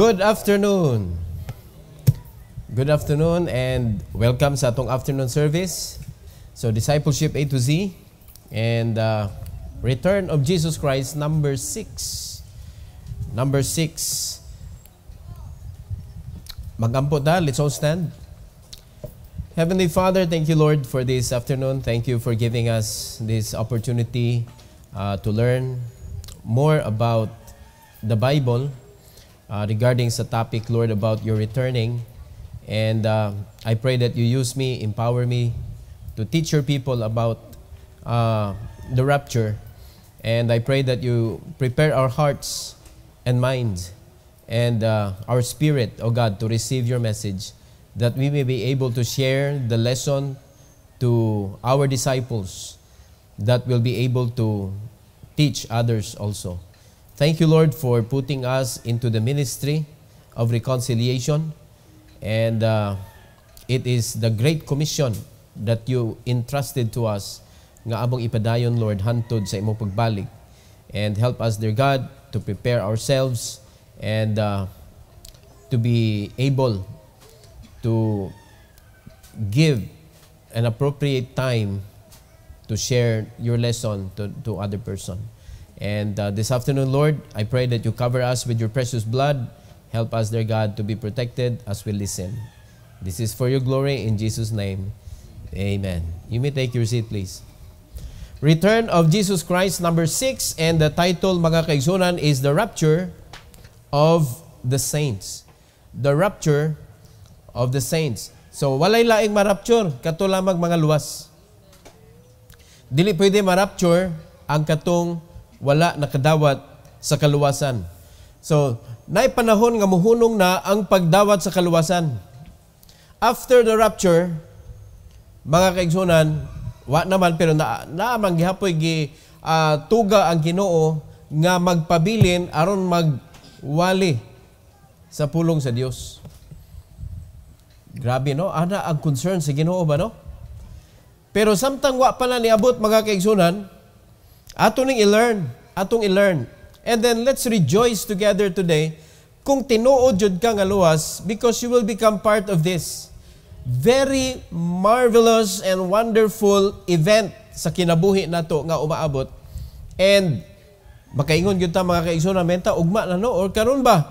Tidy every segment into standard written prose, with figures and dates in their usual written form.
Good afternoon. Good afternoon and welcome sa atong afternoon service. So Discipleship A to Z and Return of Jesus Christ number 6. Number 6. Mag-ampo ta, let's all stand. Heavenly Father, thank you Lord for this afternoon. Thank you for giving us this opportunity to learn more about the Bible. Regarding sa topic, Lord, about your returning. And I pray that you use me, empower me to teach your people about the rapture. And I pray that you prepare our hearts and minds and our spirit, O God, to receive your message, that we may be able to share the lesson to our disciples, that will be able to teach others also. Thank you, Lord, for putting us into the ministry of reconciliation. And it is the great commission that you entrusted to us nga among ipadayon, Lord, hantod sa imong pagbalik. And help us, dear God, to prepare ourselves and to be able to give an appropriate time to share your lesson to other person. And this afternoon, Lord, I pray that you cover us with your precious blood. Help us, dear God, to be protected as we listen. This is for your glory in Jesus' name. Amen. You may take your seat, please. Return of Jesus Christ, number 6. And the title, mga kaigsunan, is The Rapture of the Saints. The Rapture of the Saints. So, walay laing ma-rapture, kato lamang mga luwas. Dili pwede ma-rapture ang katong wala nakadawat sa kaluwasan. So, naay panahon nga muhunong na ang pagdawat sa kaluwasan. After the rapture, mga kaigsunan, wa naman pero naamang gihapoy tuga ang Ginoo nga magpabilin aron magwali sa pulong sa Dios. Grabe, no? Ana ang concern sa Ginoo ba, no? Pero samtang wa pa na niabot, mga kaigsunan, atong i-learn. And then let's rejoice together today kung tinuod jud ka nga luwas, because you will become part of this very marvelous and wonderful event sa kinabuhi nato nga umaabot. And makaingon gyud ta, mga kaigsunan, menta ugma na, no? Or karon ba?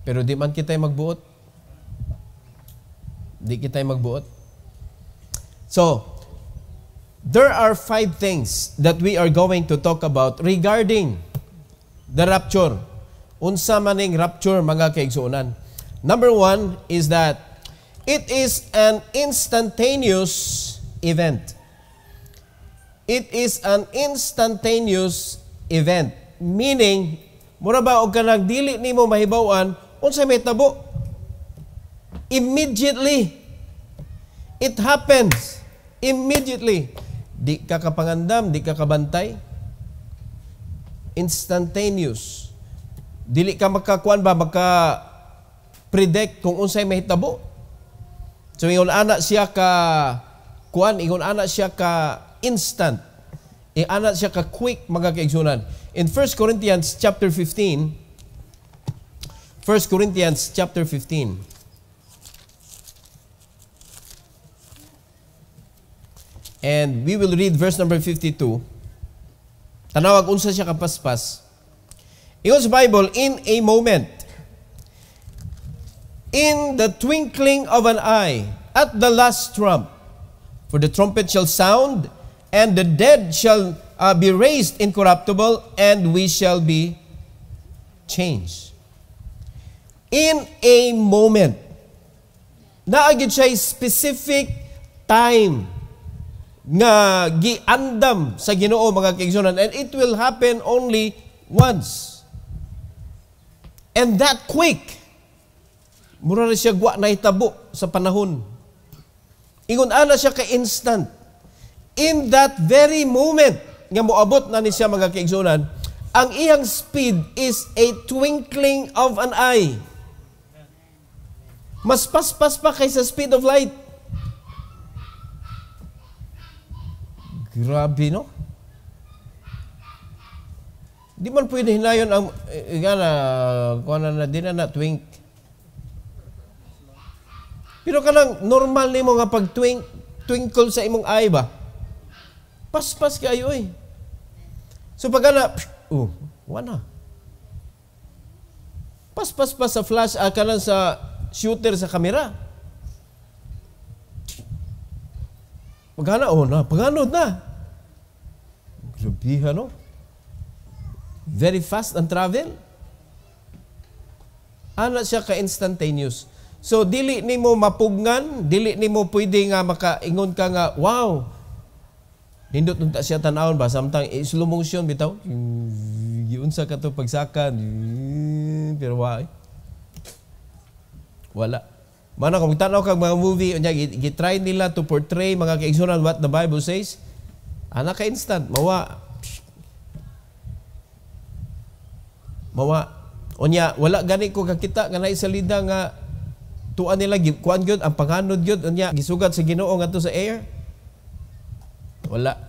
Pero di man kitay magbuot. Di kitay magbuot. So, there are 5 things that we are going to talk about regarding the rapture. Unsa maning rapture, mga kaigsuonan. Number 1 is that it is an instantaneous event. It is an instantaneous event. Meaning, mura ba og kanang dili nimo mahibaw-an unsa may tabo? Immediately. It happens. Immediately. Di ka kapangandam, di ka kabantay. Instantaneous. Dili ka makakuan ba, maka-predict kung unsay mahitabo. So, ingon ana siya ka kuan, ingon ana siya ka instant. Ingon ana siya ka quick, mga kaigsunan. In 1 Corinthians chapter 15, 1 Corinthians chapter 15, and we will read verse number 52. Tanawag unsa siya kapaspas. Ingon sa Bible, in a moment, in the twinkling of an eye, at the last trump, for the trumpet shall sound, and the dead shall be raised incorruptible, and we shall be changed. In a moment. Naagid siya specific time nga giandam sa Ginoo, mga kaigsunan, and it will happen only once. And that quick, mura na siya gwa na hitabo sa panahon. Ingon ana siya ka-instant. In that very moment nga moabot na ni siya, mga kaigsunan, ang iyang speed is a twinkling of an eye. Mas paspas pa kaysa speed of light. Grabe, no? Di man pwede hinayon ang kuha na di na twink. Pero kanang normal nimo nga pag twinkle sa imong eye ba? Paspas kayo eh. So pag wala. Paspas pa sa flash kanang sa shooter sa kamera. Pagana paganod na. Grabe no? Very fast ang travel. Ana siya ka-instantaneous. So, dili nimo mapugnan, dili nimo pwede nga makaingon ka nga, wow, nindot nung siya tanawon ba, samtang slow motion, bitaw, giunsa ka to pagsakan, pero wala. Mana kung tanaw kang mga movie, gitry nila to portray mga kaigsunan what the Bible says, ana ka-instant, mawa, onya wala gani ko kakita nga naay salida nga tuan nila kuan gyud ang panganod gyud onya gisugat sa Ginoo ngadto sa air. Wala.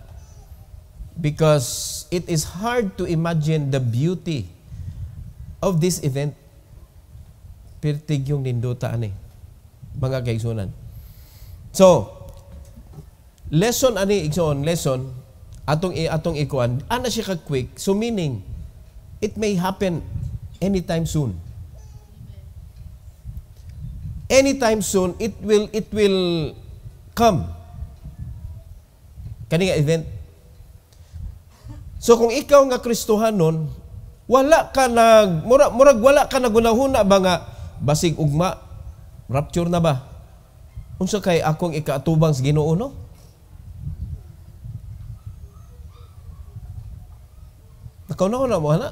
Because it is hard to imagine the beauty of this event. Pertig yung ninduta ani mga kaigsunan. So, lesson atong ikuan ana siya ka quick. So meaning it may happen anytime soon. Anytime soon, it will come. Kani nga event. So kung ikaw nga Kristohanon, wala ka murag wala ka nagunahuna ba nga basig ugma, rapture na ba? Unsa kay akong ikaatubang sa Ginoo no? Nakauna mo ana?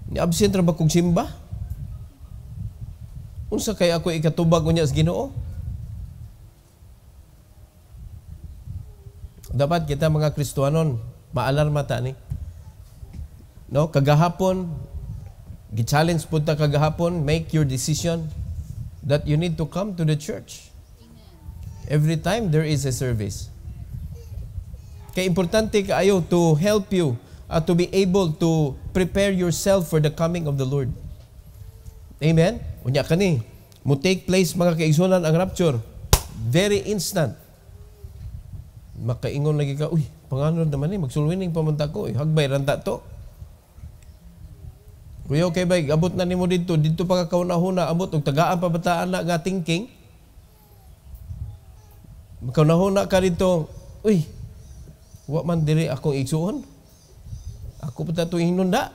Ni-absent ra ba kong simba? Unsa kay ako ikatubag unya sa Ginoo? Dapat kita mga Kristohanon maalarma ta ni. No, kagahapon gi-challenge pud ta kagahapon, make your decision that you need to come to the church. Every time there is a service. Kaya importante kaayo to help you to be able to prepare yourself for the coming of the Lord. Amen? Unya kani, mo take place mga kaigsunan ang rapture. Very instant. Makaingon lagi ka, uy, panganod naman magsulwining pamunta ko, hagbay ranta to. Kuya, okay ba, abot na nimo dito pa ka kaunahuna, abot, og tagaan pa bataan na nga thinking. Kaunahuna ka dito, uy, wa man diri akong igsuon. Ako pa tato hinunda.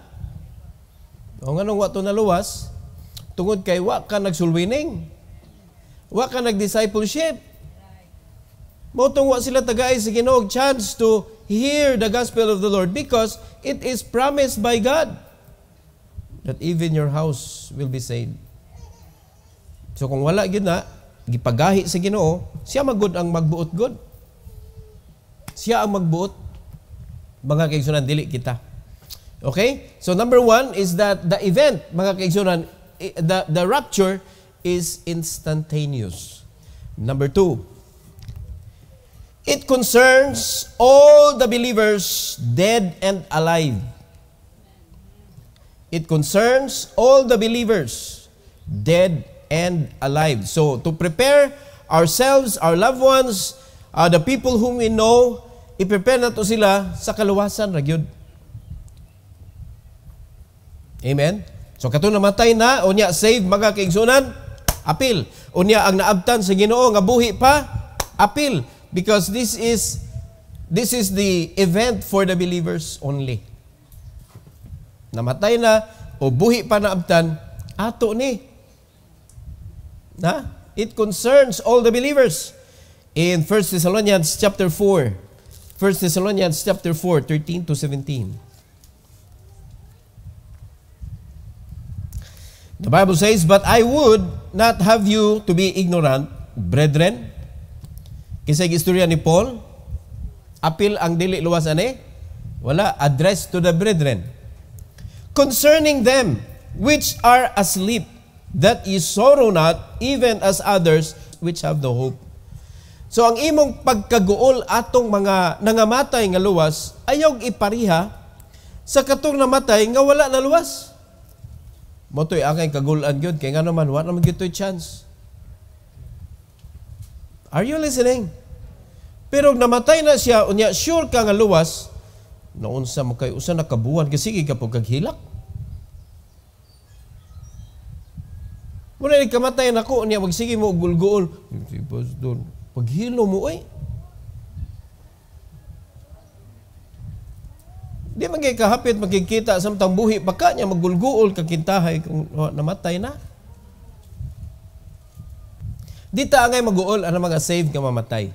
O nga nung wato na luwas, tungod kay wa ka nagsulwining. Wa ka nag-discipleship. Motong wa sila tagay sa Ginoo chance to hear the gospel of the Lord because it is promised by God that even your house will be saved. So kung wala gyud na, gipagahi sa Ginoo, siya magud ang magbuot god. Siya ang magbuot. Mga kaigsunan, dili kita. Okay? So number 1 is that the event, mga kaigsunan, the rapture is instantaneous. Number 2, it concerns all the believers dead and alive. It concerns all the believers dead and alive. So to prepare ourselves, our loved ones, the people whom we know, i-prepare na to sila sa kaluwasan ra gyud. Amen? So kato namatay na, unya save mga kaigsunan, apil. Unya ang naabtan sa Ginoo nga buhi pa, apil. Because this is the event for the believers only. Namatay na o buhi pa naabtan, ato ni. Na? It concerns all the believers. In 1 Thessalonians chapter 4, 1 Thessalonians chapter 4, 13 to 17. The Bible says, "But I would not have you to be ignorant, brethren." Kisay istorya ni Paul, apil ang dili luwas ani, wala, address to the brethren. "Concerning them which are asleep, that ye sorrow not, even as others which have no hope." So ang imong pagkaguol atong mga nangamatay nga luwas, ayaw ipariha sa katong namatay nga wala na luwas. Motoy angay kagulan gyud kay nga naman wala naman gyud toy chance. Are you listening? Pero namatay na siya, unya sure ka nga luwas, naunsa mo kay usa na kabuwan kasi sige ka po kaghilak. Muna ni kamatay na ko, unya magsige mo gulguol. Pastor, paghilo mo ay. Di magay kahapit makikita samtang buhi pa ka niya magulguol kakintahay kung namatay na. Di ta angay maguol ang mga saved nga mamatay.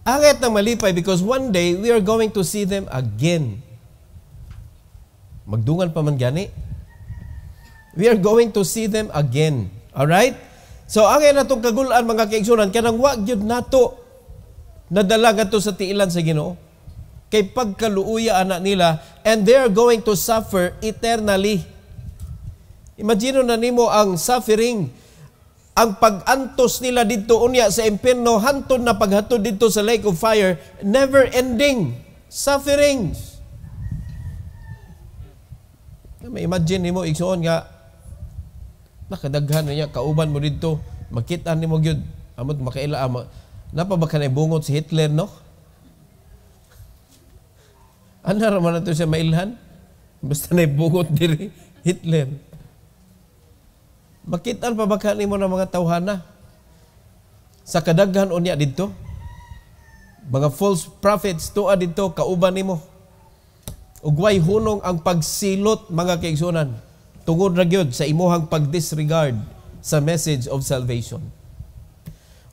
Angay na malipay because one day we are going to see them again. Magdungan pa man gani. We are going to see them again. Alright? So angay na itong kagulan mga kaigsunan kanang wag yun nato nadala to sa tiilan sa Ginoo. Kay pagkaluuya anak nila and they are going to suffer eternally. Imagine na nimo ang suffering, ang pag-antos nila dito unya sa impierno, hantod na paghatod dito sa lake of fire, never ending sufferings. May imagine nimo igsoon nga nakadaghan niya kauban mo dito, makita nimo gyud amot makaila napa ba kanay bungot si Hitler no? Ano naman na ito siya mailhan? Basta na ibungot diri Hitler. Makitaan pa baka mo ng mga tawhana sa kadaghan unya dito. Mga false prophets tuwa dito, kauban nimo. Ugway hunong ang pagsilot mga kaigsunan. Tungod ra gyud sa imuhang pagdisregard sa message of salvation.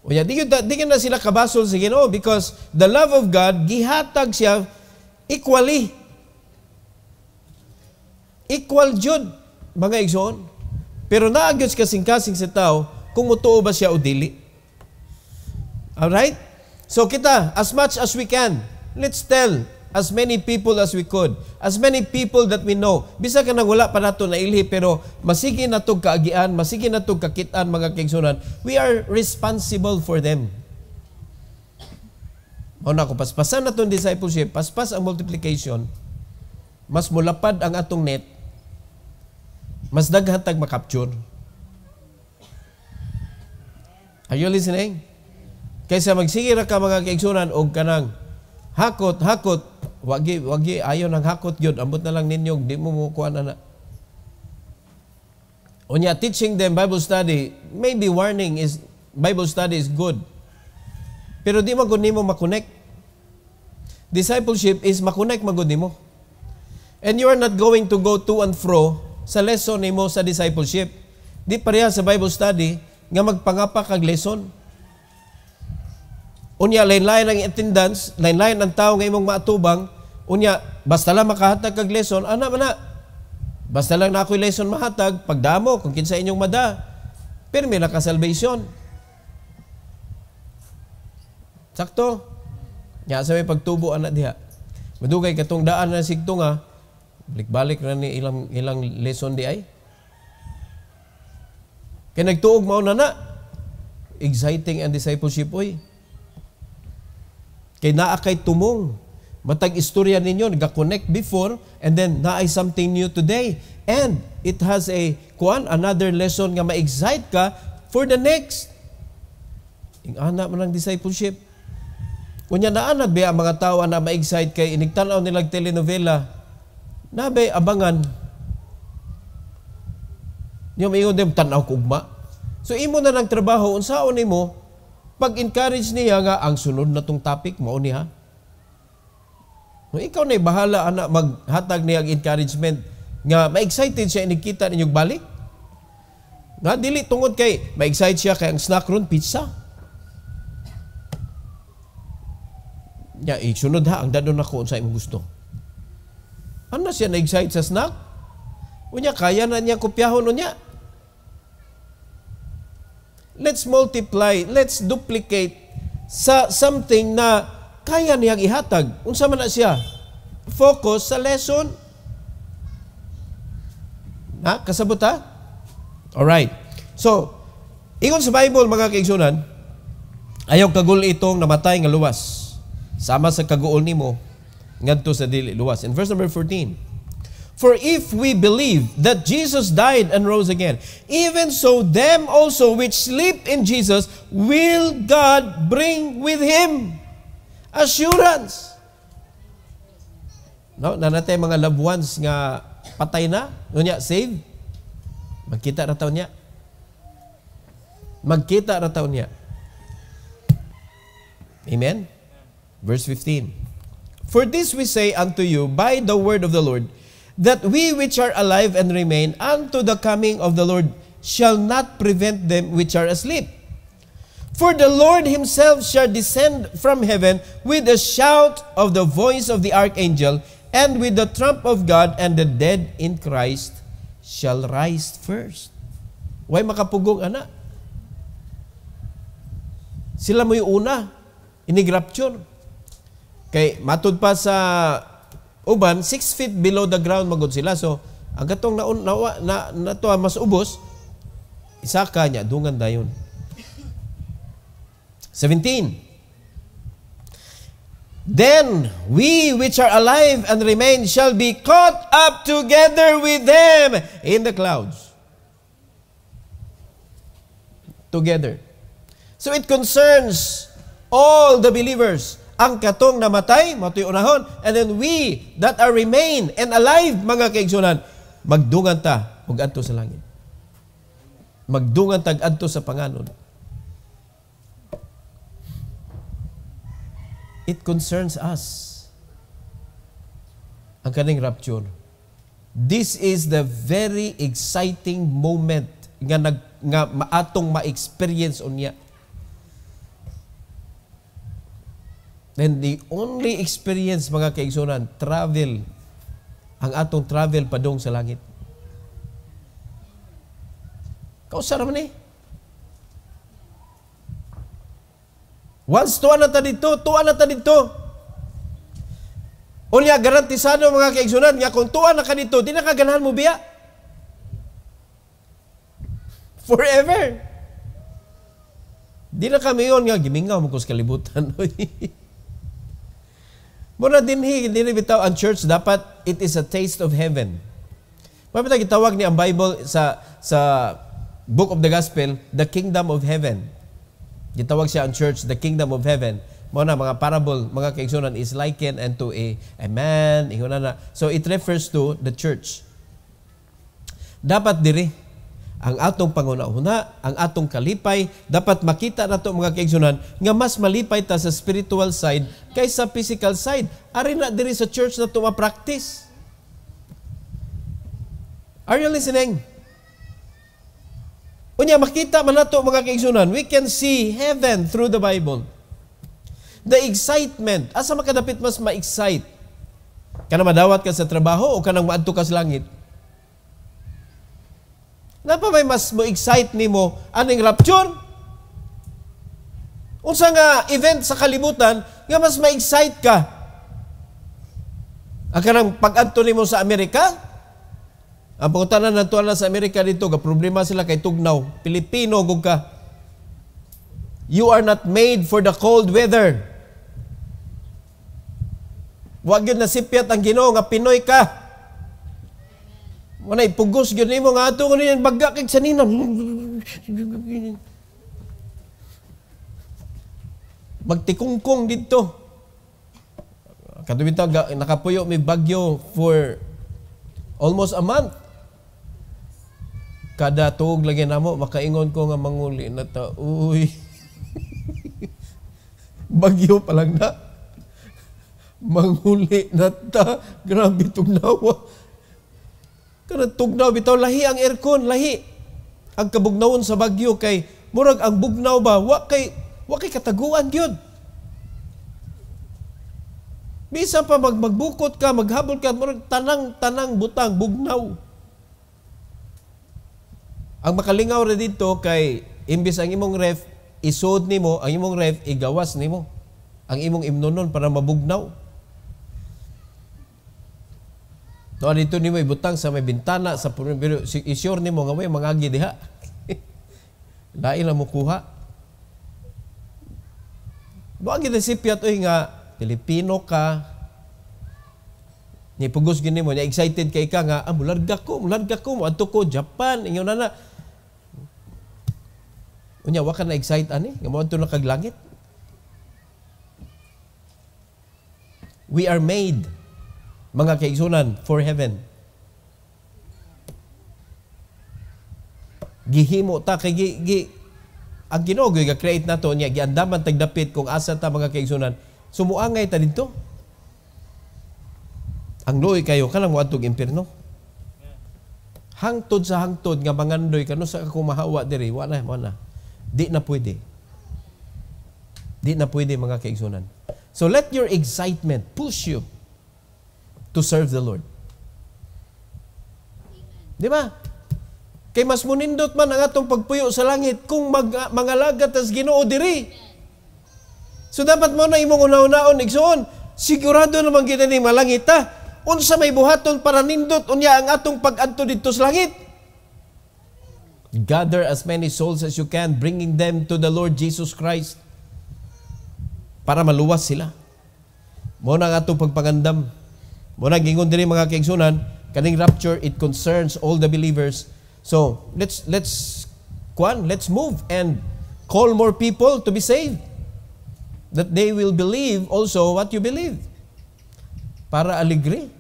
Unya, di na sila kabasol sa Ginoo because the love of God, gihatag siya equally. Equal jud, mga igsoon. Pero naagyos kasing-kasing sa tao kung mutuo ba siya o dili. Alright? So kita, as much as we can, let's tell as many people as we could. As many people that we know. Bisa ka nang wala pa nato na ilhi, pero masige na itong kaagian, masige na itong kakitaan, mga kaigsunan. We are responsible for them. O na ko, paspasan na itong discipleship, paspas ang multiplication, mas mulapad ang atong net, mas daghatag makapture. Are you listening? Kaysa magsige ra ka mga kaigsunan og kanang hakot, wagi ayo nang hakot gyud, ambot na lang ninyo, di mo kuan ana. Unya teaching them Bible study, maybe warning is Bible study is good. Pero di magud nimo makonect. Discipleship is makonect magud nimo. And you are not going to go to and fro sa lesson nimo sa discipleship. Di pareha sa Bible study nga magpangapa kag lesson. Unya lain-lain ang attendance, lain-lain ang tao nga imong maatubang. Unya basta lang makahatag kag lesson, ana man na. Basta lang na ako'y lesson mahatag, pagdamo kung kinsa inyong mada. Pirmi na ka salvation. Sakto. Nya sa may pagtubo ana diha. Madugay katong daan na sigto nga balik-balik na ni ilang lesson di ay. Kaya nagtuog mao na. Exciting ang discipleship oy. Kay naa kay tumong. Matag istorya ninyo nag-connect before and then naay something new today. And it has another lesson nga ma-excite ka for the next. Ingana man ang discipleship. Kunya naana ba ang mga tao na ma-excite kay inigtanaw nilang telenovela, nabay abangan. Yung ingon dem tanaw kugma. So imo na ng trabaho unsaon nimo pag-encourage niya nga ang sunod na tong topic mao niya. No, ikaw na bahala ana maghatag niya ang encouragement nga ma-excited siya inikita ninyong balik. Nga dili tungod kay ma-excite siya kay ang snack ron pizza. Ya, sunod ha, ang dadon ako sa imong gusto. Ano siya na-excite sa snack? Unya, kaya na niya kopyahon unya. Let's multiply, let's duplicate sa something na kaya niyang ihatag. Unsa man na siya? Focus sa lesson. Ha? Kasabot ha? Alright. So, ingon sa Bible, mga kaigsunan, Ayaw kagul itong namatay nga luwas. Sama sa kaguol nimo ngadto sa dili luwas. In verse number 14, for if we believe that Jesus died and rose again, even so them also which sleep in Jesus will God bring with Him. Assurance. No, nanatay mga loved ones nga patay na, unya save. Magkita ra taon niya. Magkita ra taon niya. Amen? Verse 15. For this we say unto you by the word of the Lord, that we which are alive and remain unto the coming of the Lord shall not prevent them which are asleep. For the Lord Himself shall descend from heaven with a shout of the voice of the archangel, and with the trump of God, and the dead in Christ shall rise first. Way makapugong ana. Sila mo yung una, inigrapture. Kay matud pa sa uban, 6 feet below the ground magod sila. So, ang gatong na to mas ubos, isa ka niya, dungan dayon. 17. Then we which are alive and remain shall be caught up together with them in the clouds. Together. So it concerns all the believers. Ang katong namatay, matoy unahon, and then we that are remain and alive, mga kaigsunan, magdungan ta ug adto sa langit. Magdungan tag adto sa panganon. It concerns us. Ang kaning rapture. This is the very exciting moment nga maatong ma-experience unya. Then the only experience, mga kaigsunan, travel. Ang atong travel padong sa langit. Kausara man eh. Once tuwa na ta dito, tuwa na ta dito. Unya, garantisado mga kaigsunan, nga kung tuwa na ka dito, di na kaganahan mo biya. Forever. Di na kami yun nga, gimingaw mo kus kalibutan. Muna din hindi bitaw ang church, dapat it is a taste of heaven. Mapita gitawag ni ang Bible sa Book of the Gospel, the kingdom of heaven. Gitawag siya ang church, the kingdom of heaven. Muna mga parable, mga kaigsunan is likened unto a man. So it refers to the church. Dapat diri ang atong pangunahuna, ang atong kalipay, dapat makita nato mga kaigsunan nga mas malipay ta sa spiritual side kaysa physical side. Ari na diri sa church na to ma-practice. Are you listening? Unya, makita man nato mga kaigsunan, we can see heaven through the Bible. The excitement, asa makadapit mas ma-excite? Kana madawat ka sa trabaho o kanang maadto ka sa langit? Napa may mas mo-excite nimo aning rapture? Unsa nga event sa kalibutan nga mas ma-excite ka? Ang kanang pag-adto nimo sa Amerika? Ang pangutanan na tuwa na sa Amerika dito, ka problema sila kay tugnaw. Pilipino gug ka. You are not made for the cold weather. Wag yun nasipyat ang Ginoo nga Pinoy ka. Wala ipugos gyud nimo nga ato kuno yan bagga kay sanina. Magtikungkong dito. Kadto nakapuyo mi bagyo for almost a month. Kada tuog lagi namo makaingon ko nga manguli na ta. Uy. Bagyo pa lang na. Manguli na ta. Grabe tugnawa. Kana tugnaw bitaw lahi ang aircon, lahi. Ang kabugnawon sa bagyo kay murag ang bugnaw ba wa kay kataguan gyud. Bisa pa magbukot ka, maghabol ka, murag tanang butang bugnaw. Ang makalingaw ra dito kay imbis ang imong ref isod nimo, ang imong ref igawas nimo. Ang imong imnonon para mabugnaw. No, dito nimo ibutang sa may bintana sa pero isure nimo nga may mangagi diha. Lain lang mo kuha. Wa gyud sipyat oy nga Pilipino ka. Ni pugos gini mo, excited kay ka nga, mularga ko, adto ko Japan, ingon na. Unya wa ka na excite ani, nga mo adto na kag langit. We are made, mga kaigsunan, for heaven. Gihimo ta kay ang Ginoo nga create nato niya giandaman tagdapit kung asa ta mga kaigsunan. Sumuangay ta didto. Ang luoy kayo kanang moadtog impierno. Hangtod sa hangtod nga mangandoy kano sa ako mahawa diri wala na. Di na pwede. Di na pwede mga kaigsunan. So let your excitement push you to serve the Lord. Di ba? Kay mas munindot man ang atong pagpuyo sa langit kung mangalagat as Ginoo diri. So dapat mo na imong una-unaon igsoon, sigurado naman kita ni malangit ta. Unsa may buhaton para nindot unya ang atong pag-adto didto sa langit. Gather as many souls as you can, bringing them to the Lord Jesus Christ para maluwas sila. Mo na ang atong pagpangandam. Mo na gingon diri mga kaigsunan, kaning rapture it concerns all the believers. So, let's move and call more people to be saved. That they will believe also what you believe. Para aligre.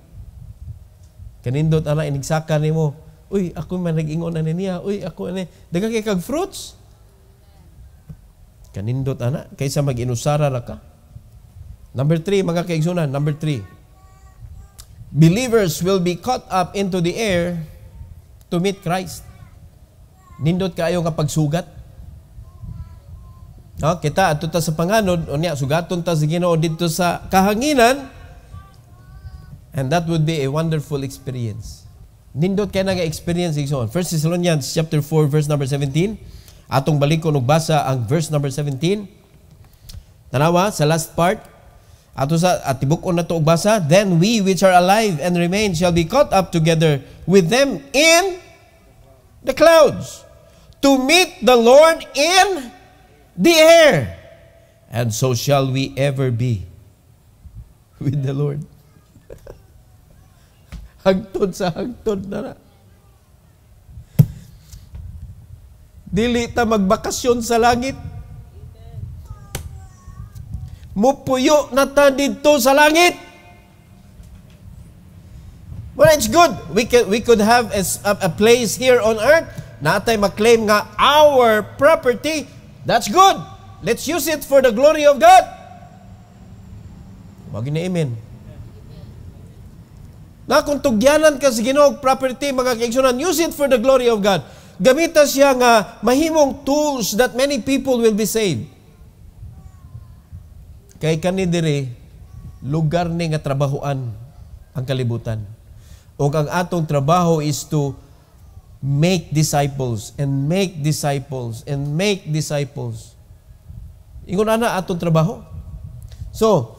Kanindot ana inigsaka nimo, uy, ako man nag-ingon na niya, uy, ako ani, daghang kay kag fruits. Kanindot ana kaysa mag-inusara ra ka. Number 3, mga kaigsunan, number 3. Believers will be caught up into the air to meet Christ. Nindot kaayo nga pagsugat. No, kita adto ta sa panganod, unya sugaton ta sa Ginoo didto sa kahanginan. And that would be a wonderful experience. Nindot kay nga experience igsoon. 1 Thessalonians chapter 4 verse number 17. Atong balikon ug basa ang verse number 17. Tanawa sa last part. Ato sa atibuk-on na to og basa, then we which are alive and remain shall be caught up together with them in the clouds to meet the Lord in the air. And so shall we ever be with the Lord. Hagtod sa hagtod na. Dili ta magbakasyon sa langit. Mupuyo na ta dito sa langit. Well, it's good. We could have a place here on earth. Natay maklaim nga our property. That's good. Let's use it for the glory of God. Wag na amen. Na kung tugyanan ka sa Ginoo property, mga kaigsunan, use it for the glory of God. Gamita siya nga mahimong tools that many people will be saved. Kay kani diri lugar ni nga trabahoan ang kalibutan. O ang atong trabaho is to make disciples and make disciples and make disciples. Ingon ana atong trabaho. So,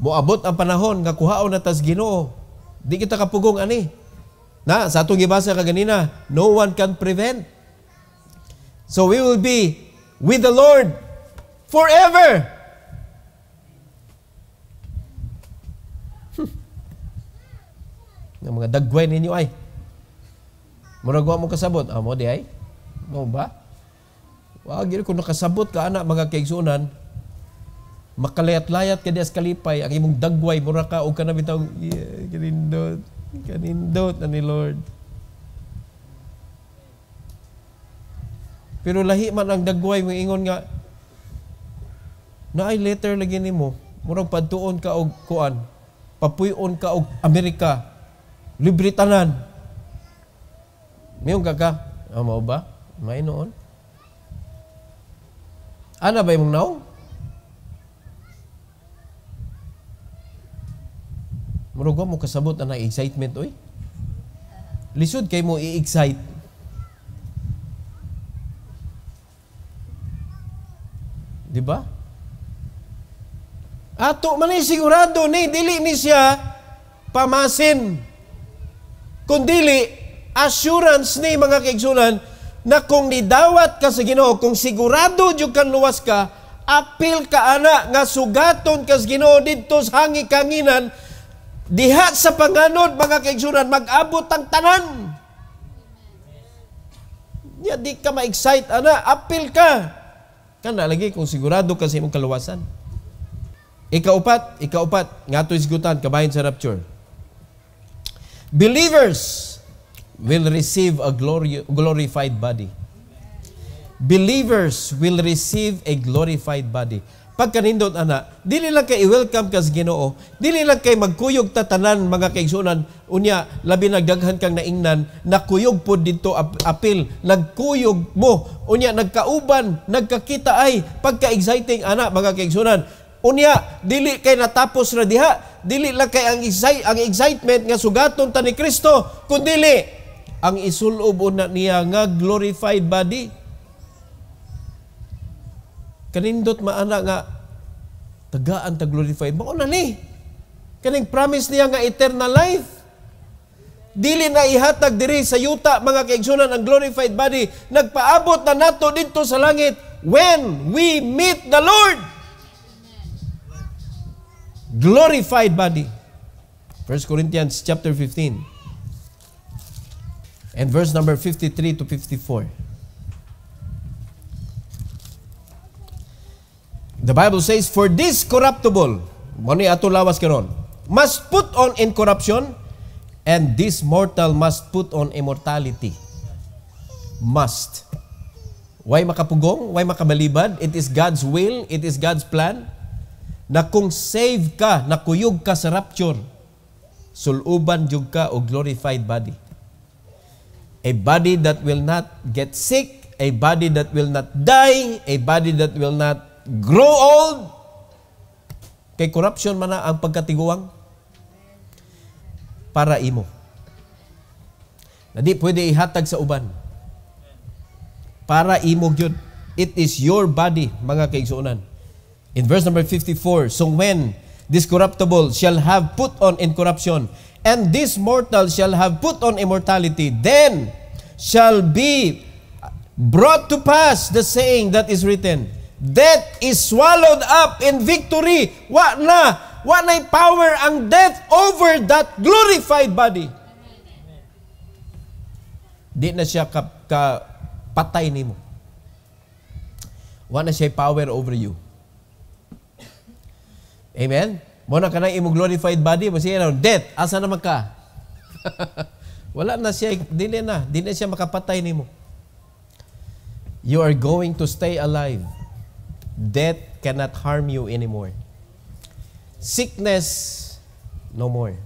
moabot ang panahon nga kuhaon na tas Ginoo. Di kita kapugong ani. Na, sa atong gibasa kaganina, no one can prevent. So we will be with the Lord forever. Ang mga dagway ninyo ay. Murag wa mo kasabot. Mo di ay. Mo ba? Wag gyud ko nakasabot ka ana mga kaigsunan. Makalayat-layat ka di as kalipay, ang imong dagway, mura ka, o ka na bitaw, kanindot na ni Lord. Pero lahi man ang dagway, mo ingon nga, na ay letter lagi ni mo, murang padtuon ka og kuan, papuyon ka og Amerika, libre tanan. Mayong ka, mo ba? May noon? Ana ba imong naong? Murag mo kasabot na excitement oy. Lisod kay mo i-excite. Di ba? Ato man ay sigurado ni dili ni siya pamasin. Kundili assurance ni mga kaigsunan na kung nidawat ka sa Ginoo, kung sigurado jud kan luwas ka, apil ka ana nga sugaton kas Ginoo didto sa hangi-kanginan, diha sa panganod mga kaigsunan mag-abot ang tanan. Ya di ka ma-excite ana, apil ka. Kana lagi kung sigurado ka sa imong kaluwasan. Ikaupat, nga to isgutan kabahin sa rapture. Believers will receive a glorified body. Believers will receive a glorified body. Pagkanindot ana, dili lang kay i-welcome kas Ginoo, dili lang kay magkuyog tatanan mga kaigsunan, unya labi nagdaghan kang naingnan, nakuyog pod dito apil, nagkuyog mo, unya nagkauban, nagkakita ay pagka-exciting ana mga kaigsunan. Unya, dili kay natapos ra diha, dili lang kay ang excitement nga sugaton ta ni Kristo, kundili ang isulob na niya nga glorified body. Kanindot maana nga tagaan ta glorified. Mao na ni. Kaning promise niya nga eternal life. Dili na ihatag diri sa yuta mga kaigsunan ang glorified body. Nagpaabot na nato dito sa langit when we meet the Lord. Glorified body. 1 Corinthians chapter 15 and verse number 53 to 54. The Bible says, for this corruptible, mani ato lawas karon, must put on incorruption, and this mortal must put on immortality. Must. Why makapugong? Why makabalibad? It is God's will, it is God's plan, na kung save ka, nakuyog ka sa rapture, suluban jud ka o glorified body. A body that will not get sick, a body that will not die, a body that will not grow old. Kay corruption man na ang pagkatiguang para imo. Na di pwede ihatag sa uban. Para imo gyud. It is your body, mga kaigsuonan. In verse number 54, so when this corruptible shall have put on incorruption, and this mortal shall have put on immortality, then shall be brought to pass the saying that is written, death is swallowed up in victory. Wa na power ang death over that glorified body. Di na siya patay nimo. Wa na siya power over you. Amen? Muna ka na imong glorified body, masaya na, death, asa naman ka? Wala na siya, di na siya makapatay nimo. You are going to stay alive. Death cannot harm you anymore. Sickness, no more.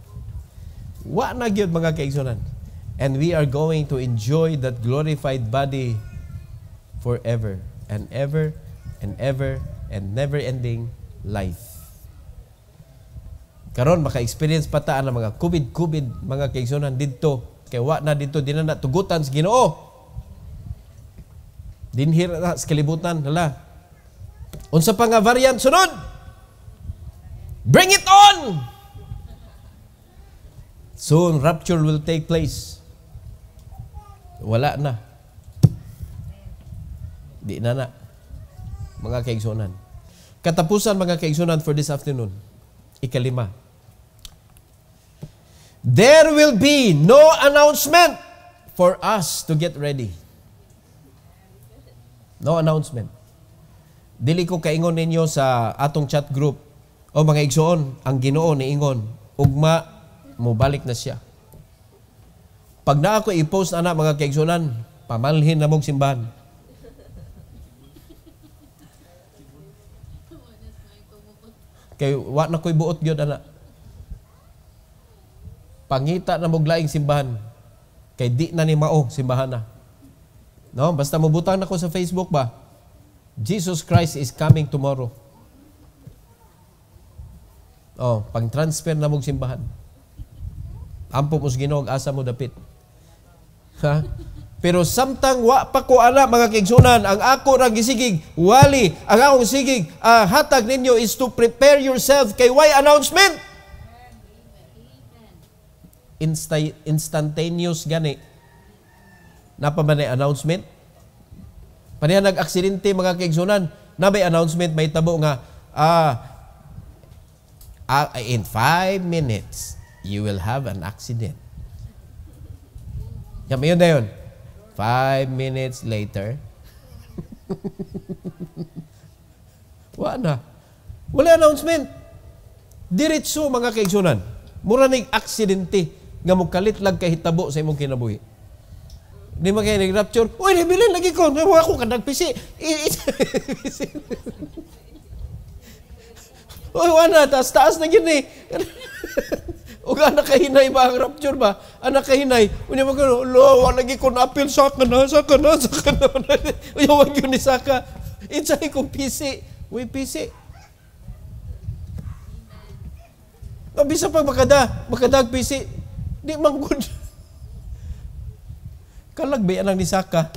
Wa na gyud mga kaigsunan. And we are going to enjoy that glorified body forever and ever and ever and never-ending life. Karon maka-experience pa ta ang mga COVID mga kaigsunan didto. Kay wa na dito di na natugutan sa Ginoo. Dinhir na sa kalibutan, hala. Unsa pa nga variant sunod? Bring it on! Soon, rapture will take place. Wala na. Di na. Mga kaigsunan. Katapusan mga kaigsunan for this afternoon. Ikalima. There will be no announcement for us to get ready. No announcement. Dili ko kaingon ninyo sa atong chat group, o mga igsoon, ang Ginoo niingon, ugma, mubalik na siya. Pag na ako i-post ana mga kaigsunan, pamalhin na mong simbahan. Kay wa na ko'y buot gyud ana. Pangita na mong laing simbahan, kay di na ni mao simbahan na. No, basta mabutang na ko sa Facebook ba, Jesus Christ is coming tomorrow. Oh, pang-transfer na mong simbahan. Ampo mos Ginoo asa mo dapit. Ha? Pero samtang wa pa ko ana mga kaigsunan, ang ako ra gisigig, wali, ang akong sigig, hatag ninyo is to prepare yourself kay why announcement? Instantaneous gani. Napa man announcement? Paniya nag-aksidente mga kaigsunan, nabay announcement, may tabo nga, in 5 minutes, you will have an accident. Yan, yun na yun. 5 minutes later, wala announcement. Diretso mga kaigsunan. Mura ning aksidente nga mukalit lag kahitabo sa imong kinabuhi. Di man kayo nag-rapture. Uy, nabilin lagi ko. Nawa ko kadagpisi. Uy, wala. Taas na yun eh. O nga nakahinay ba ang rapture ba? Anak kahinay. Unya mo gano'n, wala lagi ko na-appeal. Saka na. Uy, wag yun ni Saka. Insay kong PC. Uy, PC. Bisa pa makadag PC. Di manggod. Kalag ba yan ni Saka?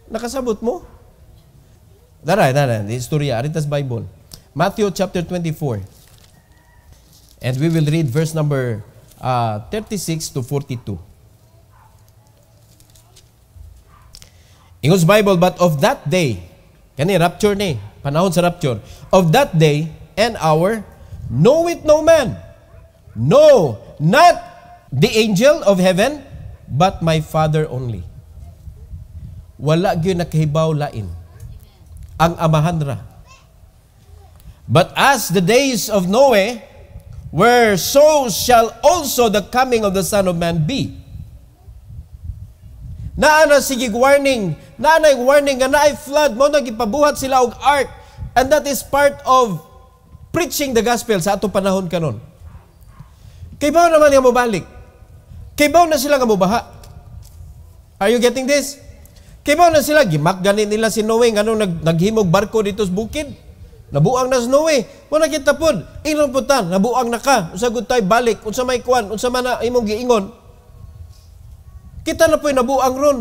Nakasabot mo? Dara, istorya. Aritas Bible. Matthew chapter 24. And we will read verse number 36 to 42. Ingos Bible, but of that day, kani rapture ni, panahon sa rapture, of that day and hour, know it no man. No, not the angel of heaven, but my Father only. Wala gyud nakahibaw lain. Ang amahan ra. But as the days of Noe were, so shall also the coming of the Son of Man be. Naana sige warning, naanay warning nga naay flood mo nagipabuhat sila og ark, and that is part of preaching the gospel sa ato panahon kanon. Kay bawo naman nga mobalik. Kay bawo na sila nga mobaha. Are you getting this? Kay bawo na sila gimakganin nila si Noe nganong naghimog barko dito sa bukid. Nabuang na si Noe. Mo nakita pod, inon putan, nabuang na ka. Unsa gud tay balik, unsa may kuan, unsa man na imong giingon. Kita na po'y nabuang ron.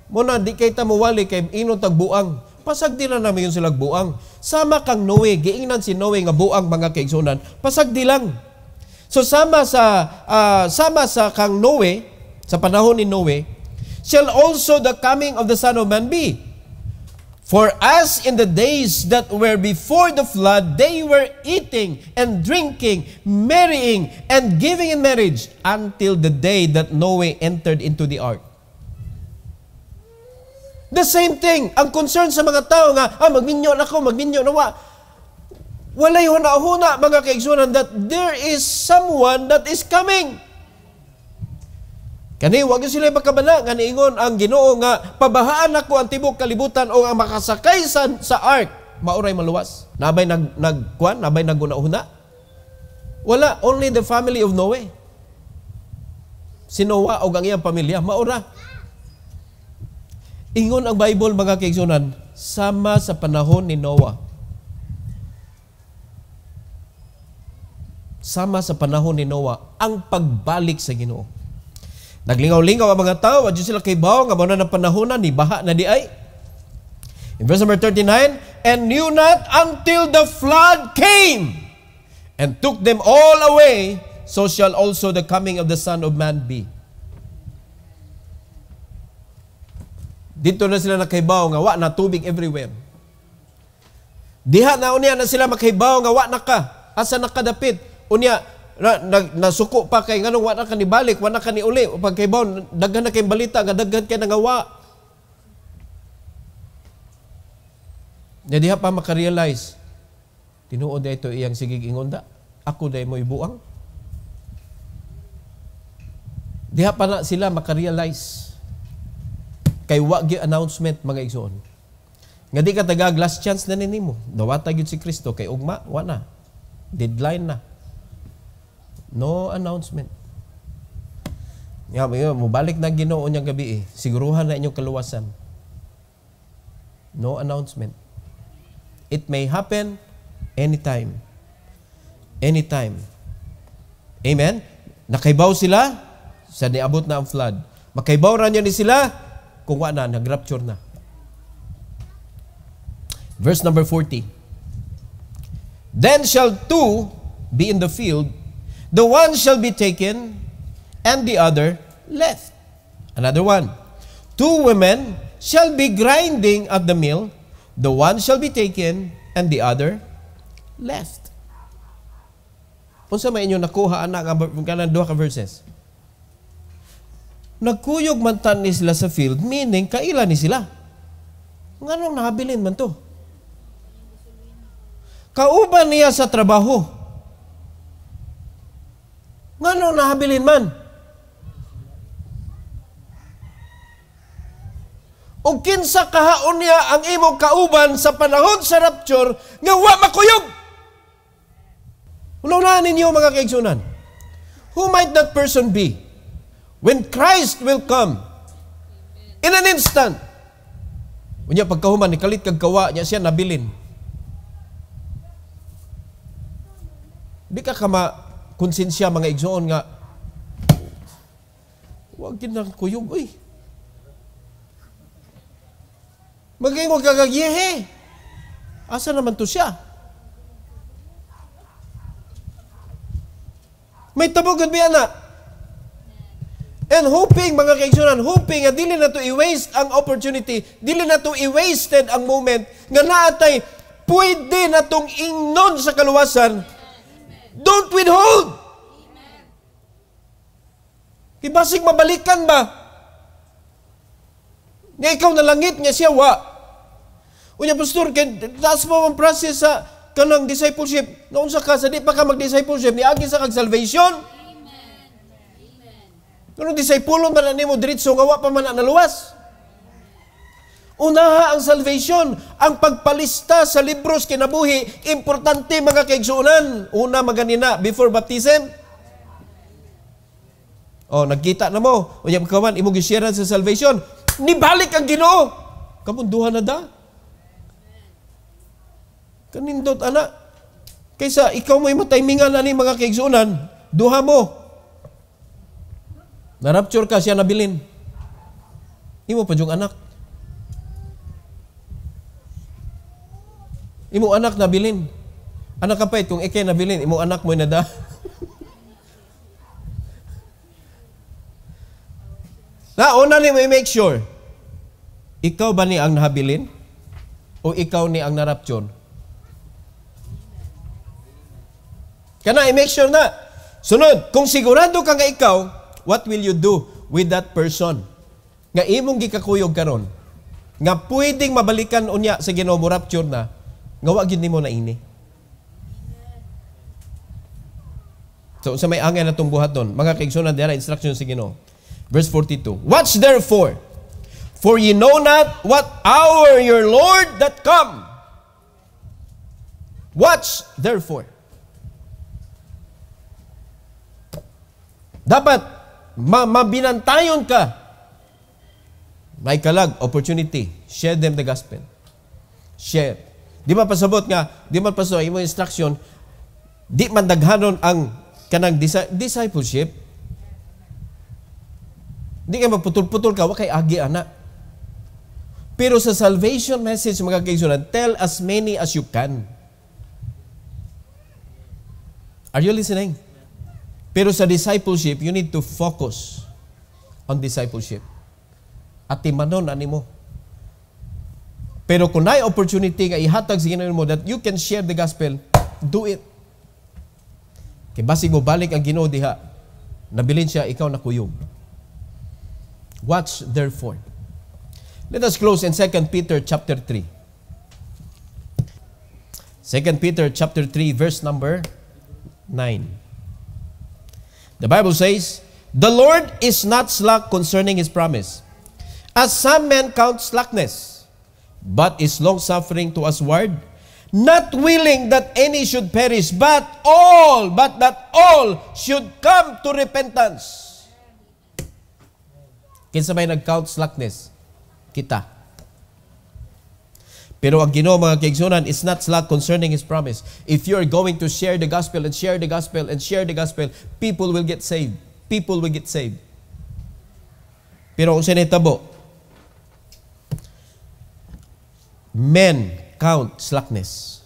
Muna, di kay ta mawali kay inon tag buang. Pasagdi na namin yung silag buang. Sama kang Noe, giingnan si Noe nga buang mga kaigsunan. Pasagdi lang. So sama sa kang Noe, sa panahon ni Noe, shall also the coming of the Son of Man be. For as in the days that were before the flood, they were eating and drinking, marrying and giving in marriage until the day that Noe entered into the ark. The same thing, ang concern sa mga tao nga, magminyo nawa. Walay huna-huna mga kaigsunan that there is someone that is coming. Kani wag sila makabana nga niingon ang Ginoo nga pabahaan ako ang tibok kalibutan o ang makasakay sa ark mauray maluwas. Nabay nabay naguna-una. Wala, only the family of Noe. Si Noah o ang iyang pamilya maura. Ingon ang Bible mga kaigsunan, sama sa panahon ni Noah. Sama sa panahon ni Noah ang pagbalik sa Ginoo. Naglingaw-lingaw ang mga tao, adyo sila kay bawo nga muna ng panahonan ni baha na di ay. In verse number 39, and knew not until the flood came and took them all away, so shall also the coming of the Son of Man be. Dito na sila nakahibaw nga wa na tubig everywhere. Diha na unya na sila makahibaw nga wa na ka, asa nakadapit. Unya nasuko pa kay nganong wa na ka ni balik, wa na ka ni uli. Pagkaybaw daghan na kay balita nga daghan kay nangawa. Nya diha pa makarealize. Tinuod ito iyang sigig ingonda. Ako day mo ibuang. Diha pa na sila makarealize. Kay wa gyud announcement mga igsoon. Nga di ka tagag last chance na nimo. Dawata gyud si Kristo kay ugma wa na. Deadline na. No announcement. Mubalik na Ginoo niyang gabi siguruhan na inyong kaluwasan. No announcement. It may happen anytime. Anytime. Amen? Nakaibaw sila sa niabot na ang flood. Makaibaw ra niya ni sila kung wa na, nag-rapture na. Verse number 40. Then shall two be in the field, the one shall be taken, and the other left. Another one. Two women shall be grinding at the mill, the one shall be taken, and the other left. Unsa may inyo nakuha ana kanang duha ka verses? Nagkuyog man tan ni sila sa field, meaning kaila ni sila. Nganong nahabilin man to? Kauban niya sa trabaho. Nganong nahabilin man? O kinsa kahaon niya ang imong kauban sa panahon sa rapture nga wa makuyog. Unahan ninyo mga kaigsunan. Who might that person be? When Christ will come in an instant. Unya pagkahuman ni kalit kag kawa niya siya nabilin. Di ka kama konsensya mga igsoon nga wag ginang kuyog oy. Mag-ingog kagagihe. Asa naman to siya? May tabog ba na? And hoping, mga kaigsunan, hoping nga dili na to i-waste ang opportunity, dili na to i-wasted ang moment, nga naatay, pwede na tong ingnon sa kaluwasan. Don't withhold! Ibasig mabalikan ba? Nga ikaw na langit, nga siya wa. Unya pastor, taas mo ang process sa kanang discipleship. Naunsa ka, sa di pa ka mag-discipleship, niagi sa kag salvation. Kanong discipulo man na mo diritso, nga wa pa man na naluwas. Unaha ang salvation, ang pagpalista sa libros kinabuhi, importante mga kaigsuunan. Una maganina, before baptism. Oh, nagkita na mo. Unya kaman, imong gisharean sa salvation. Nibalik ang Ginoo. Kamunduhan na da. Kanindot, anak. Kaysa ikaw mo'y mataymingan na ni mga kaigsunan, duha mo. Na-rapture ka, siya nabilin. Imo pa yung anak. Imo anak nabilin. Anak kapait, kung ikay nabilin, imo anak mo'y nada. Na, una ni may make sure. Ikaw ba ni ang nahabilin? O ikaw ni ang na-rapture? Kana i-make sure na. Sunod, kung sigurado ka nga ikaw, what will you do with that person? Nga imong gikakuyog karon, nga pwedeng mabalikan unya sa Ginoo mo rapture na, nga wa gyud nimo na ini. So sa may angay na tong buhaton, mga kaigsunan dira instruction sa Ginoo. Verse 42. Watch therefore, for ye know not what hour your Lord that come. Watch therefore. Dapat mabinantayon ka. May kalag, opportunity. Share them the gospel. Share. Di man pasabot nga, di man pasabot, imo instruction, di man daghanon ang kanang discipleship. Di ka magputol-putol ka, wakay agi ana. Pero sa salvation message, mga kaigsunan, tell as many as you can. Are you listening? Pero sa discipleship, you need to focus on discipleship. At timanon ani mo. Pero kung na opportunity nga ihatag sa Ginoo mo that you can share the gospel, do it. Kay basig mo balik ang Ginoo diha, nabilin siya, ikaw nakuyog. Watch therefore. Let us close in 2 Peter chapter 3. 2 Peter chapter 3 verse number 9. The Bible says, the Lord is not slack concerning His promise, as some men count slackness, but is long-suffering to usward, not willing that any should perish, but that all should come to repentance. Kinsa may nag-count slackness? Kita. Pero ang Ginoo, mga kaigsunan, is not slack concerning His promise. If you're going to share the gospel and share the gospel and share the gospel, people will get saved. People will get saved. Pero kung sinitabo, men count slackness.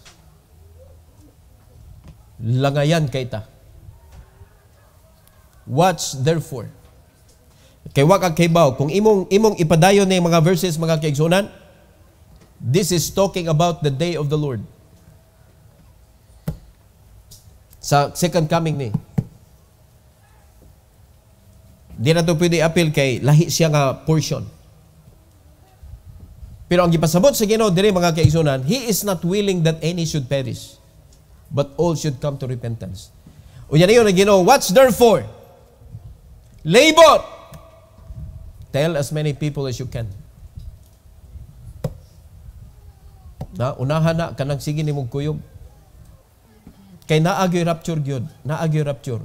Langayan kay ta. Watch therefore. Kay wa kag kaybaw kung imong ipadayon ni mga verses mga kaigsunan, this is talking about the day of the Lord. Sa second coming ni. Di na to pwede appeal kay lahi siya nga portion. Pero ang gipasabot sa Ginoo diri mga kaigsunan, He is not willing that any should perish, but all should come to repentance. Unya niyo na Ginoo, watch therefore, labor, tell as many people as you can. Na unahan na kanang sige nimong kuyog. Kay naagyoy rapture gyud, naagyoy rapture.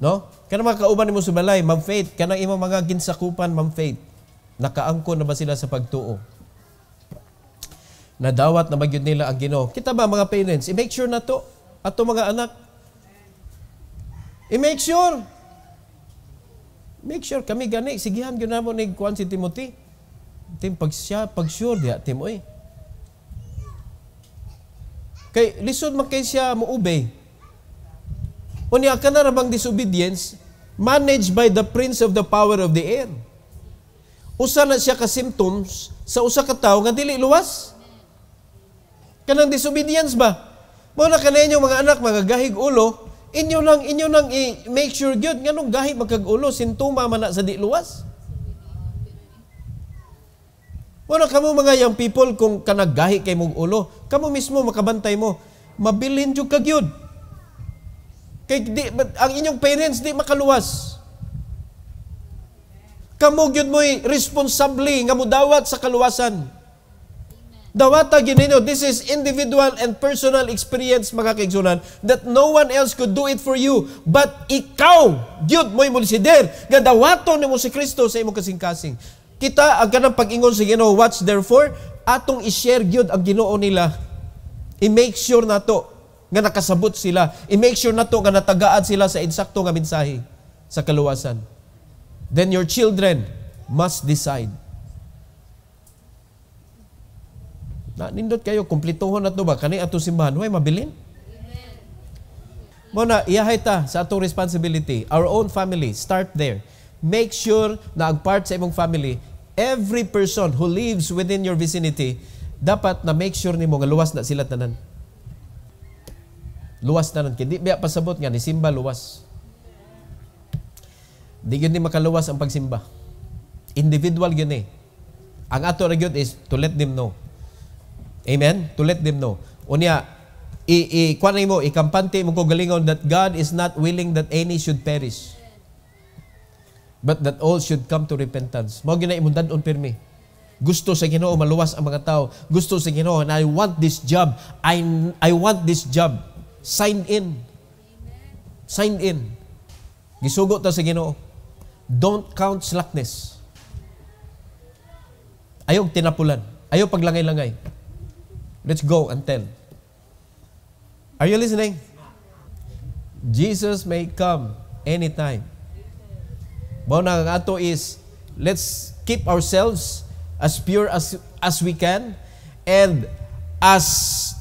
No? Kana mga kauban nimo sa balay, Ma'am Faith, kanang imong mga ginsakupan, Ma'am Faith, nakaangkon na ba sila sa pagtuo? Nadawat na magyud nila ang Ginoo. Kita ba mga parents, i-make sure na to ato mga anak. I-make sure. Make sure kami gani sigihan gyud namo ni kuan si Timothy. Tim pag sure diha Timoy. Kay lisod man kay siya moobey. Unya kana ra bang disobedience managed by the prince of the power of the air. Usa na siya ka symptoms sa usa ka tawo nga dili luwas. Kanang disobedience ba? Mao na kanainyo mga anak mga gahig ulo, inyo nang i-make sure gyud nganong gahig magkag-ulo sintuma man na sa di luwas. Wala kamo mga young people kung kanaggahi kay mong ulo, kamo mismo makabantay mo, mabilin jud kag yun. Kay di, ang inyong parents di makaluwas. Kamo gyud mo'y responsable nga mudawat sa kaluwasan. Dawata gyud ninyo, this is individual and personal experience mga kaigsunan that no one else could do it for you, but ikaw gyud mo'y mulsider nga dawaton nimo si Kristo sa imong kasing-kasing. Kita ang kanang pag-ingon sa Ginoo, watch therefore, atong i-share gyud ang Ginoo nila. I-make sure nato nga nakasabot sila. I-make sure nato nga natagaan sila sa insakto nga mensahe sa kaluwasan. Then your children must decide. Na nindot kayo kumplituhon nato ba kani ato simbahan way mabilin? Mo na iyahay ta sa atong responsibility, our own family, start there. Make sure na ang part sa imong family, every person who lives within your vicinity, dapat na make sure nimo nga luwas na sila tanan. Luwas tanan. Kaya di ba pasabot nga, ni simba luwas. Di yun ni makaluwas ang pagsimba. Individual yun eh. Ang ato na yun is to let them know. Amen? To let them know. Unya, kuan mo, ikampante mo ko galingon that God is not willing that any should perish, but that all should come to repentance. Mao gina imong dad-on pirmi. Gusto sa Ginoo maluwas ang mga tao. Gusto sa Ginoo, and I want this job. I want this job. Sign in. Sign in. Gisugo ta sa Ginoo. Don't count slackness. Ayaw tinapulan. Ayaw paglangay-langay. Let's go and tell. Are you listening? Jesus may come anytime. Mao na ang ato is, let's keep ourselves as pure as we can and as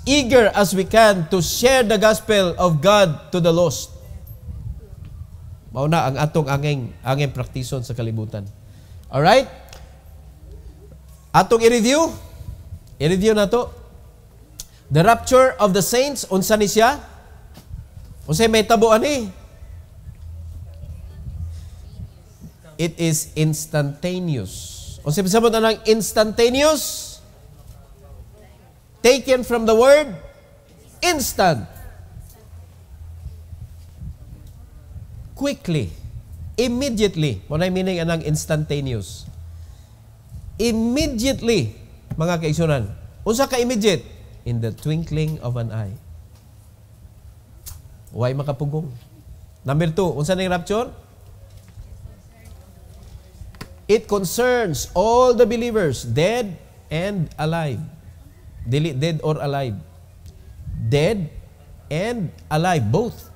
eager as we can to share the gospel of God to the lost. Mao na ang atong anging praktison sa kalibutan. All right? Atong i-review na to. The rapture of the saints, unsa ni siya? Unsay may tabo ani? It is instantaneous. Unsay pasabot anang instantaneous? Taken from the word instant. Quickly. Immediately. What I meaning anang instantaneous? Immediately, mga kaigsunan. Unsa ka immediate? In the twinkling of an eye. Why makapugong? Number 2, unsa ning rapture? It concerns all the believers, dead and alive. Dili dead or alive. Dead and alive, both.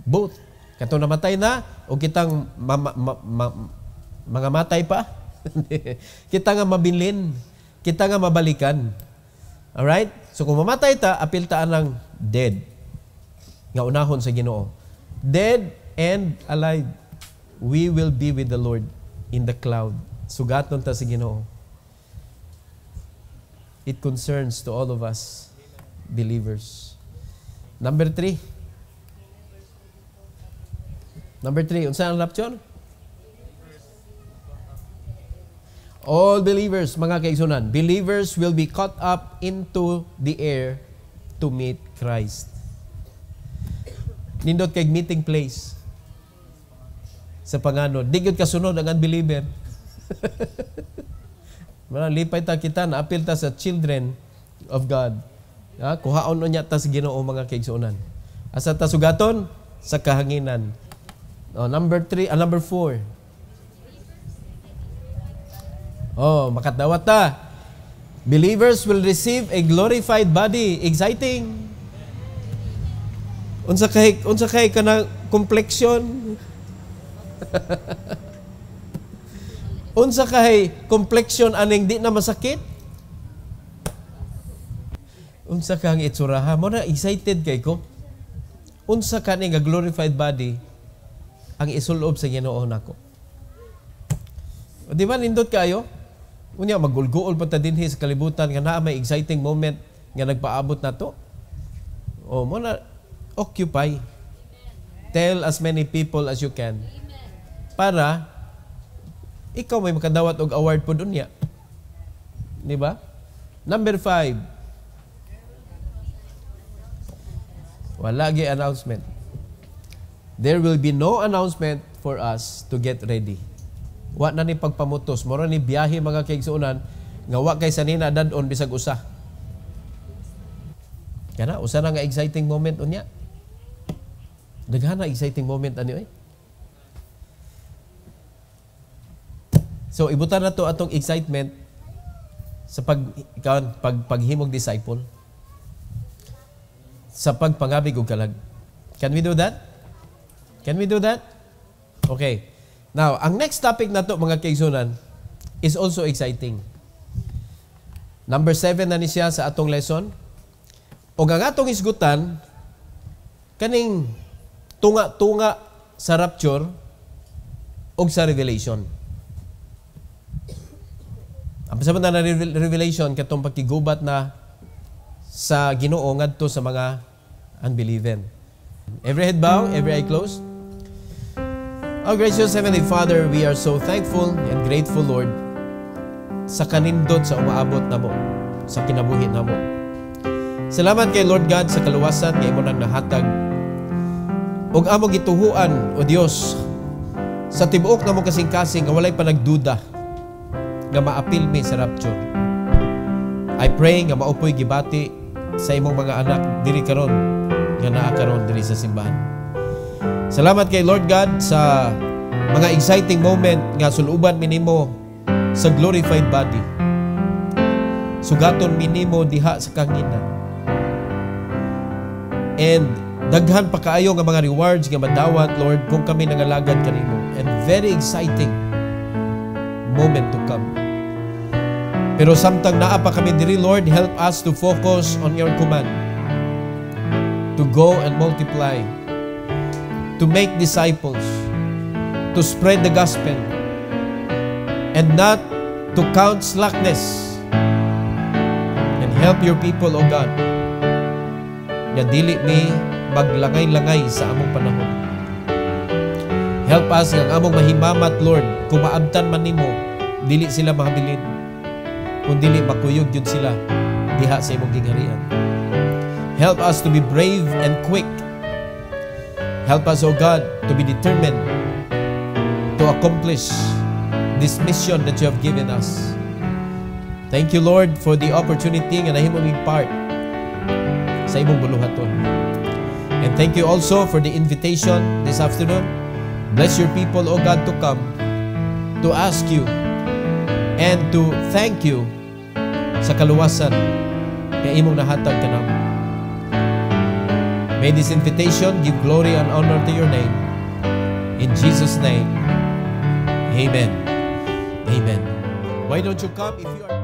Both. Kato namatay na o kitang mga matay pa. Kita nga mabilin, kita nga mabalikan. Alright? So kung mamatay ta, apil ta ng dead. Nga unahon sa Ginoo. Dead and alive. we will be with the Lord in the cloud. Sugaton ta sa Ginoo. It concerns to all of us believers. Number 3. Unsa ang rapture? All believers, mga kaigsunan, believers will be caught up into the air to meet Christ. Nindot kay meeting place sa panganod. Di gyud kasunod ang unbeliever. Lipay ta kita, naapil ta sa children of God. Kuhaon unya ta sa Ginoo, mga kaigsunan. Asa ta sugaton? Sa kahanginan. Number 4. Makatawat ta. Believers will receive a glorified body. Exciting. Unsa kay kanang complexion? Unsa kay complexion aning di na masakit? Unsa kang itsuraha? Mo na excited kay ko. Unsa kani nga glorified body ang isulob sa Ginoo nako. Di ba nindot kayo? Unya magulguol pa ta dinhi sa kalibutan nga naa may exciting moment nga nagpaabot nato. Mo na occupy. Tell as many people as you can. Para ikaw may makadawat og award po dunya. Di ba? Number 5. Wala gi announcement. There will be no announcement for us to get ready. Wa na ni pagpamutos. Mora ni biyahe, mga kaigsuonan, nga wa kay sanina dadon bisag usa. Kana usa na nga exciting moment unya. Daghana exciting moment ani oy. So ibutan na to atong excitement sa paghimog disciple, sa pagpangabig og kalag. Can we do that? Okay. Now, ang next topic na to, mga kaigsunan, is also exciting. Number 7 na ni siya sa atong lesson. O ang atong isgutan, kaning tunga-tunga sa rapture o sa revelation. Ang pasaman na revelation, katong pagkigubat na sa Ginoo ngadto sa mga unbelieving. Every head bow, every eye closed. Our gracious Heavenly Father, we are so thankful and grateful, Lord, sa kanindot sa umaabot na mo, sa kinabuhi na mo. Salamat kay Lord God sa kaluwasan nga imo nang nahatag. Ug amo gituhuan, O Dios, sa tibuok na mo kasing-kasing nga walay pa nagduda nga maapil mi sa rapture. I pray nga maupoy gibati sa imong mga anak diri karon nga naa karon diri sa simbahan. Salamat kay Lord God sa mga exciting moment nga suluban minimo sa glorified body. Sugaton minimo diha sa kanginan. And daghan pa kaayo nga mga rewards nga madawat, Lord, kung kami nangalagad kanimo. And very exciting moment to come. Pero samtang naa pa kami diri, Lord, help us to focus on your command. To go and multiply, to make disciples, to spread the gospel, and not to count slackness, and help your people, O God, nga dili ni maglangay-langay sa among panahon. Help us nga among mahimamat, Lord, kung maabtan man nimo, dili sila mahabilin, kung dili makuyog yun sila diha sa imong gingharian. Help us to be brave and quick. Help us, O God, to be determined to accomplish this mission that you have given us. Thank you, Lord, for the opportunity nga nahimong part sa imong buluhaton. And thank you also for the invitation this afternoon. Bless your people, O God, to come to ask you and to thank you sa kaluwasan nga imong nahatag kanamo. May this invitation give glory and honor to your name. In Jesus' name, amen. Amen. Why don't you come if you are...